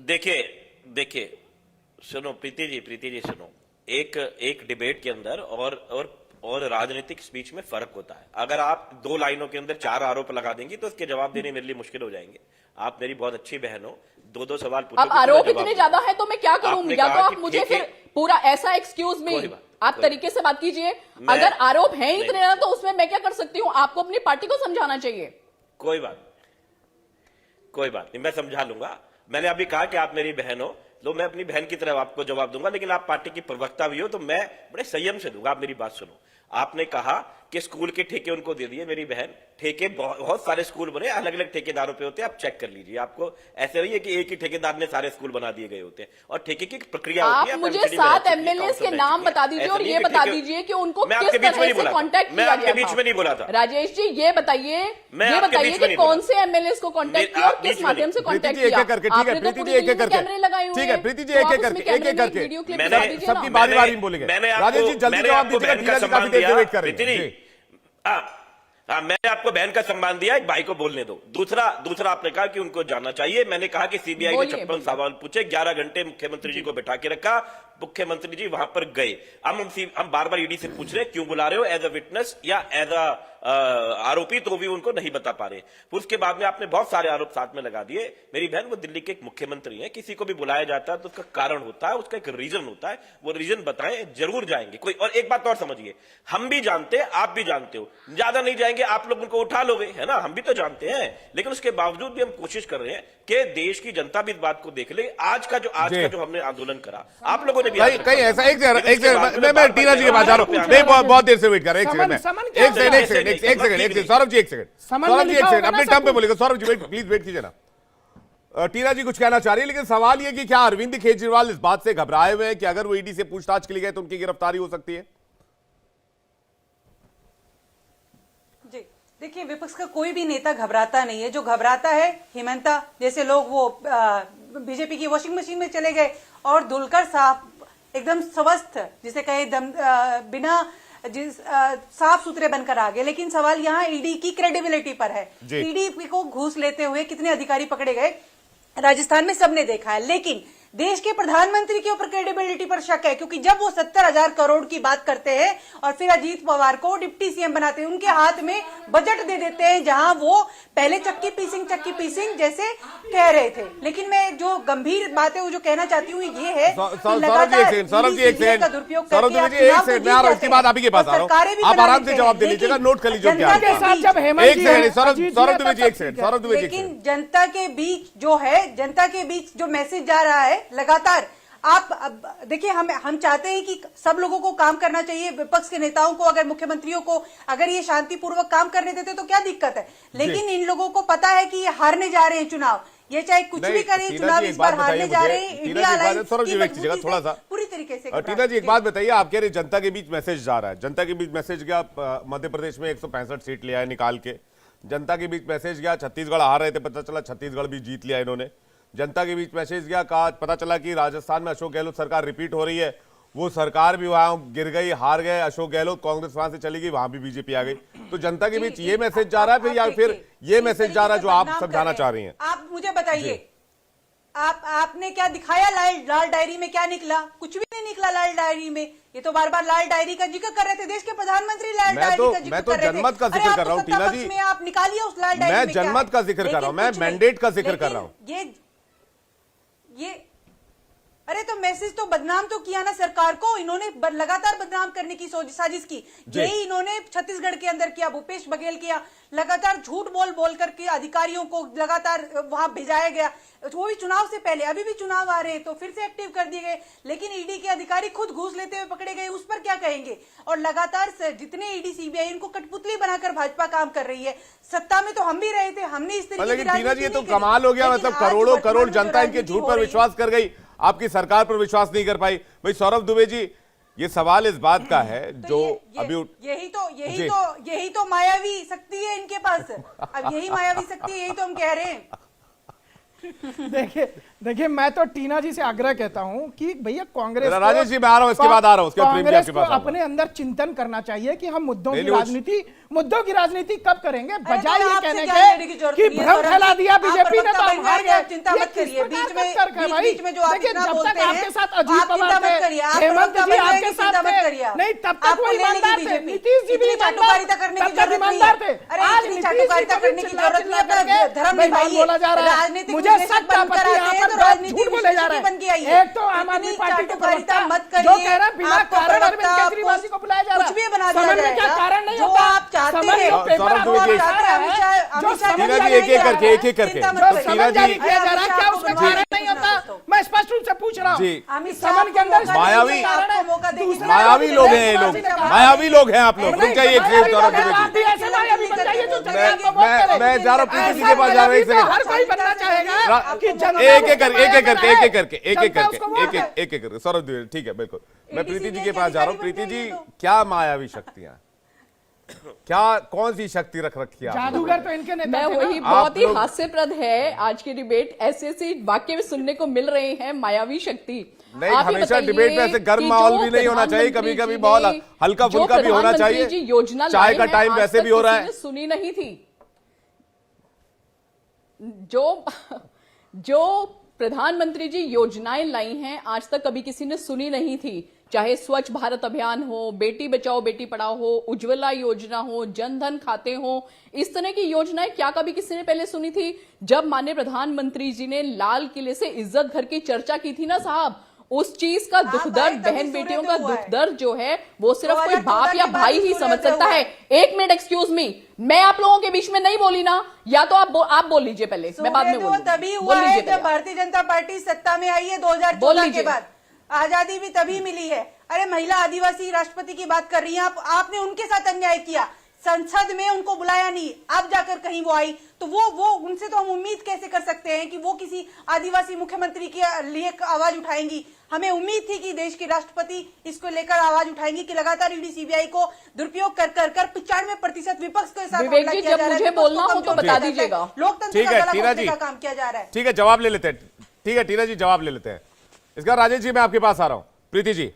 देखिए देखिए, सुनो प्रीति जी सुनो, एक डिबेट के अंदर और राजनीतिक स्पीच में फर्क होता है। अगर आप 2 लाइनों के अंदर 4 आरोप लगा देंगी तो उसके जवाब देने मेरे लिए मुश्किल हो जाएंगे। आप मेरी बहुत अच्छी बहन हो, 2 सवाल पूछो। अब आरोप इतने ज्यादा है तो मैं क्या करूं? या तो आप मुझे फिर पूरा ऐसा एक्सक्यूज मी आप तरीके से बात कीजिए। अगर आरोप है इतने ज्यादा तो उसमें मैं क्या कर सकती हूँ? आपको अपनी पार्टी को समझाना चाहिए। कोई बात नहीं, मैं समझा लूंगा। मैंने अभी कहा कि आप मेरी बहन हो, तो मैं अपनी बहन की तरह आपको जवाब दूंगा, लेकिन आप पार्टी की प्रवक्ता भी हो तो मैं बड़े संयम से दूंगा। आप मेरी बात सुनो। आपने कहा कि स्कूल के ठेके उनको दे दिए। मेरी बहन, ठेके बहुत सारे स्कूल बने, अलग अलग ठेकेदारों पे होते हैं, आप चेक कर लीजिए। आपको ऐसे नहीं है कि एक ही ठेकेदार ने सारे स्कूल बना दिए गए होते हैं, और ठेके की प्रक्रिया होती है। आप मुझे 7 एमएलए के नाम बता दीजिए और ये बता दीजिए कि उनको किस तरह से कांटेक्ट किया गया था। मैं आपके बीच में नहीं बोला था। राजेश जी ये बताइए कि कौन से एमएलए को कांटेक्ट किया और किस माध्यम से कांटेक्ट किया? आपने तो पूरी दिल्ली में कैमरे लगाए हुए हैं। ठीक है प्रीति जी, एक एक करके सबकी बारी बारी बोलेंगे। राजेश जी जल्दी जवाब दीजिएगा, टीना जी काफी देर से वेट कर रही है। मैंने आपको बहन का सम्मान दिया, एक भाई को बोलने दो। दूसरा आपने कहा कि उनको जानना चाहिए। मैंने कहा कि सीबीआई ने 56 सवाल पूछे, 11 घंटे मुख्यमंत्री जी को बैठा के रखा, मुख्यमंत्री जी वहां पर गए। हम बार बार ईडी से पूछ रहे हैं क्यों बुला रहे हो, एज अ विटनेस या एज अ आरोपी, तो भी उनको नहीं बता पा रहे। फिर उसके बाद में आपने बहुत सारे आरोप साथ में लगा दिए। मेरी बहन, वो दिल्ली के एक मुख्यमंत्री हैं, किसी को भी बुलाया जाता है तो उसका कारण होता है, उसका एक रीजन होता है। वो रीजन बताएं, जरूर जाएंगे कोई। और एक बात और समझिए, हम भी जानते हैं, आप भी जानते हो, ज्यादा नहीं जाएंगे, आप लोग उनको उठा लोगे, है ना। हम भी तो जानते हैं, लेकिन उसके बावजूद भी हम कोशिश कर रहे हैं कि देश की जनता भी इस बात को देख ले। आज का जो हमने आंदोलन करा, आप लोगों ने भी कहीं ऐसा एक मैं टीना जी के पास जा रहा हूं। नहीं, बहुत देर से वेट कर रहे हैं। एक सेकंड सौरभ जी, एक सेकंड अपने टर्म पे बोलेगा। सौरभ जी प्लीज वेट कीजिए ना। टीना जी कुछ कहना चाह रही है, लेकिन सवाल यह कि क्या अरविंद केजरीवाल इस बात से घबराए हुए हैं कि अगर वो ईडी से पूछताछ के लिए गए तो उनकी गिरफ्तारी हो सकती है? जी देखिए, विपक्ष का कोई भी नेता घबराता नहीं है। जो घबराता है हिमंता जैसे लोग, वो बीजेपी की वॉशिंग मशीन में चले गए और धुलकर साफ एकदम स्वस्थ, जिसे कहे एकदम बिना साफ सुथरे बनकर आ गए। लेकिन सवाल यहाँ ईडी की क्रेडिबिलिटी पर है। ईडी को घूस लेते हुए कितने अधिकारी पकड़े गए राजस्थान में सबने देखा है, लेकिन देश के प्रधानमंत्री के ऊपर क्रेडिबिलिटी पर शक है, क्योंकि जब वो 70,000 करोड़ की बात करते हैं और फिर अजीत पवार को डिप्टी सीएम बनाते हैं, उनके हाथ में बजट दे देते हैं जहां वो पहले चक्की पीसिंग जैसे कह रहे थे। लेकिन मैं जो गंभीर बात है वो जो कहना चाहती हूँ ये है कि लगातार दुरुपयोग करके उसके बाद आप ही के पास आ रहा हूं, आप आराम से जवाब दे लीजिएगा, नोट कर लीजिए। लेकिन जनता के बीच जो मैसेज जा रहा है लगातार, आप देखिए, हम चाहते हैं कि सब लोगों को काम करना चाहिए। विपक्ष के नेताओं को, अगर मुख्यमंत्रियों को अगर ये शांतिपूर्वक काम करने देते तो क्या दिक्कत है। लेकिन इन लोगों को पता है कि ये हारने जा रहे हैं चुनाव, ये चाहे कुछ भी करें, चुनाव इस बार हारने जा रहे हैं। थोड़ा सा पूरी तरीके से। टीना जी एक बात बताइए, आप कह रहे जनता के बीच मैसेज जा रहा है, जनता के बीच मैसेज गया मध्य प्रदेश में 165 सीट लिया है निकाल के, जनता के बीच मैसेज गया छत्तीसगढ़ हार रहे थे, पता चला छत्तीसगढ़ भी जीत लिया इन्होंने, जनता के बीच मैसेज गया, कहा पता चला कि राजस्थान में अशोक गहलोत सरकार रिपीट हो रही है, वो सरकार भी वहां गिर गई, हार गए अशोक गहलोत, कांग्रेस वहां से चली गई, वहां भी बीजेपी आ गई। तो जनता के बीच ये मैसेज जा रहा है फिर, या फिर ये मैसेज जा रहा है जो आप समझाना चाह रही हैं? आप मुझे बताइए, आपने क्या दिखाया? लाल डायरी में क्या निकला? कुछ भी नहीं निकला लाल डायरी में। ये तो बार बार लाल डायरी का जिक्र कर रहे थे, देश के प्रधानमंत्री लाल डायरी का जिक्र कर रहे थे। जनमत का जिक्र कर रहा हूँ टीना जी, आप निकालिए उस लाल डायरी में। मैं जनमत का जिक्र कर रहा हूँ, मैं मैंडेट का जिक्र कर रहा हूँ। ये अरे तो मैसेज तो बदनाम तो किया ना सरकार को, इन्होंने लगातार बदनाम करने की साजिश की। यही इन्होंने छत्तीसगढ़ के अंदर किया, भूपेश बघेल किया, लगातार झूठ बोल करके अधिकारियों को लगातार वहां भेजाया गया, वो भी चुनाव से पहले। अभी भी चुनाव आ रहे हैं तो फिर से एक्टिव कर दिए गए, लेकिन ईडी के अधिकारी खुद घूस लेते हुए पकड़े गए, उस पर क्या कहेंगे? और लगातार जितने ईडी सीबीआई इनको कठपुतली बनाकर भाजपा काम कर रही है। सत्ता में तो हम भी रहे थे, हमने इस तरीके की टीना जी ये तो कमाल हो गया, मतलब करोड़ों करोड़ जनता इनके झूठ पर विश्वास कर गई, आपकी सरकार पर विश्वास नहीं कर पाई। भाई सौरभ दुबे जी, ये सवाल इस बात का है जो अभी यही तो मायावी शक्ति है इनके पास। अब यही मायावी शक्ति, यही तो हम कह रहे हैं। देखिए, मैं तो टीना जी से आग्रह कहता हूं कि भैया कांग्रेस को- राजेश जी मैं आ रहा हूं, इसके बाद आ रहा हूं, उसके बाद प्रेम जी कांग्रेस आपके को पास आऊंगा। अपने अंदर चिंतन करना चाहिए कि हम मुद्दों की नहीं, वो- राजनीति कब करेंगे, बजाय तो ये आपसे कहने क्या लेने की के जरूरत कि नहीं है, भ्रम सौरभ फैला जी। दिया आप बीजेपी ने, तो प्रवक्ता हम बन हार गए, आप गए। चिंता ये मत किस करिए। प्रकार बीच का में- तर्क है भाई? बीच में जो आप देखिए, इतना जब बोलते तक हैं, आपके साथ आप अजीत चिंता पवार मत थे, करिए, आप हेमंत प्रवक्ता जी बन आपके जाएंगे, साथ चिंता मत थे, करिए। नहीं तब तक आपको वो ले लेगी ईमानदार थे, बीजेपी। नीतीश जी भी इतनी चाटुकारिता करने की तब तक जरूरत नहीं ईमानदार थे। है। अरे आज इतनी नीतीश जी चाटुकारिता को भी करने की चिल्ला जरूरत नहीं है, चिल्ला अपना करके धर्म बेईमान निभाइए। बोला जा रहा है। राजनीतिक मुझे विश्लेषक सख्त बनकर आपत्ति है, आते यहाँ हैं पर तो बात राजनीतिक झूठ बोले जा रहे विश्लेषक बन के हैं। आइए। एक तो आम आदमी इतनी पार्टी के चाटुकारिता प्रवक्ता मत जो करिए। कह रहे हैं बिना आपको कारण अरविंद प्रवक्ता केजरीवाल जी को बुलाया जा रहा कुछ भी बना है। दिया समन में क्या जाएगा। कारण नहीं जो होता, आप चाहते समन हैं, जो पेपर सौरभ आपको द्विवेदी, दिखा रहा है, जो अमित शाह समन टीना जी जारी एक किया एक जा करके रहा है, एक एक करके चिंता मत जो करिए। टीना समन जारी जी किया जा रहा है, क्या आपको उसमें बनवाने कारण की नहीं सूचना होता? दोस्तों। मैं स्पष्ट रूप से पूछ रहा हूँ। जी। अमित शाह समन के अंदर आपको मौका मायावी- देंगे, आपको मौका देंगे। दूसरा मायावी लोग हैं ये लोग, मायावी लोग हैं आप लोग। नहीं, रुक जाइए एक मायावी सेकंड, सौरभ लोग हैं, द्विवेदी। आप भी ऐसे मायावी बन जाइए जो जनता मैं- को वोट मैं- करे। मैं जा रहा हूं, प्रीति जी ऐसा के पास जा रहा हूं, एक मायावी तो सेकंड। हर कोई बनना चाहेगा कि जनता एक एक उसको करके एक एक करके माया एक एक करके एक एक जनता करके उसको वोट एक दे। एक करके सौरभ द्विवेदी, ठीक है, बिल्कुल। मैं ADC प्रीति जी के के पास जा रहा हूँ। अधिकारी प्रीति बन जी, जाइए तो। क्या मायावी शक्तियां, क्या कौन सी शक्ति रख रखी है आप लोगों जादूगर ने? तो इनके नेता मैं थे ना। वही बहुत ही लोग- हास्यप्रद है आज की डिबेट, ऐसे ऐसे वाक्य में सुनने को मिल रहे हैं, मायावी शक्ति। नहीं, आप ही हमेशा बताइए डिबेट में ऐसे गर्म कि माहौल जो भी नहीं होना चाहिए, प्रधानमंत्री कभी कभी जी माहौल ने- हल्का जो फुल्का भी होना प्रधानमंत्री चाहिए। जी योजना चाय लाई का है, टाइम आज वैसे तक भी हो रहा किसी है। ने सुनी नहीं थी। जो प्रधानमंत्री जी योजनाएं लाई हैं, आज तक कभी किसी ने सुनी नहीं थी। चाहे स्वच्छ भारत अभियान हो, बेटी बचाओ बेटी पढ़ाओ हो, उज्ज्वला योजना हो, जनधन खाते हो, इस तरह की योजनाएं क्या कभी किसी ने पहले सुनी थी? जब माननीय प्रधानमंत्री जी ने लाल किले से इज्जत घर की चर्चा की थी ना साहब, उस चीज का दुख दर्द, बहन बेटियों का दुख दर्द जो है वो सिर्फ कोई बाप या भाई ही समझ सकता है। एक मिनट, एक्सक्यूज मी, मैं आप लोगों के बीच में नहीं बोली ना, या तो आप बोल लीजिए पहले, मैं बाद में बोलूंगी। तभी हुआ बोल है लीजिए जब पहले। भारतीय जनता पार्टी सत्ता में आई है बोल 2014 के लीजिए। बाद। आजादी भी तभी मिली है। अरे महिला आदिवासी राष्ट्रपति की बात कर रही हैं आप, आपने उनके साथ अन्याय किया, संसद में उनको बुलाया नहीं, अब जाकर कहीं वो आई, तो वो उनसे तो हम उम्मीद कैसे कर सकते हैं कि वो किसी आदिवासी मुख्यमंत्री के लिए आवाज उठाएंगी? हमें उम्मीद थी कि देश की राष्ट्रपति इसको लेकर आवाज उठाएंगी कि लगातार ईडी सीबीआई को दुरुपयोग कर 95% विपक्ष के साथ विवेक हमला जी, किया जब जा रहा है, मुझे विपक्ष को बोलना हो तो कमजोर बता किया जाता है, दीजिएगा। लोकतंत्र ठीक का है, गला टीना घोटने जी। का काम किया जा रहा है। ठीक है, जवाब ले लेते हैं। ठीक है टीना जी, जवाब ले लेते हैं इसका। राजेश जी, मैं आपके पास आ रहा हूं। प्रीति जी,